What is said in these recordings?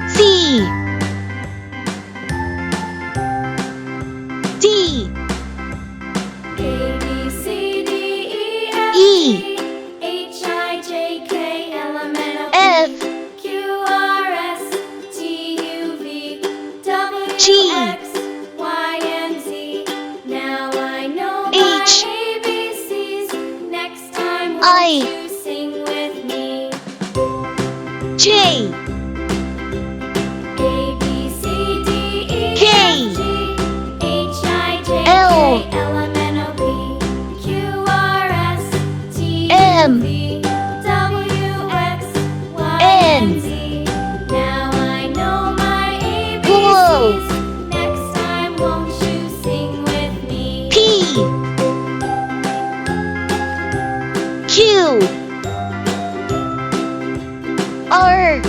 C D A B C D E F E H I J K L M N O F P Q R S T U V W G X Y and Z. Now I know H my ABCs. Next time won't I you sing with me? J A B C D E K F G H I J L K L M N O P Q R S T U M V W X Y N and Z. Now I know my Whoa. ABCs. Next time won't you sing with me? P Q R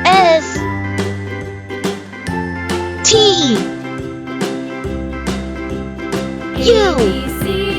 S T U A B C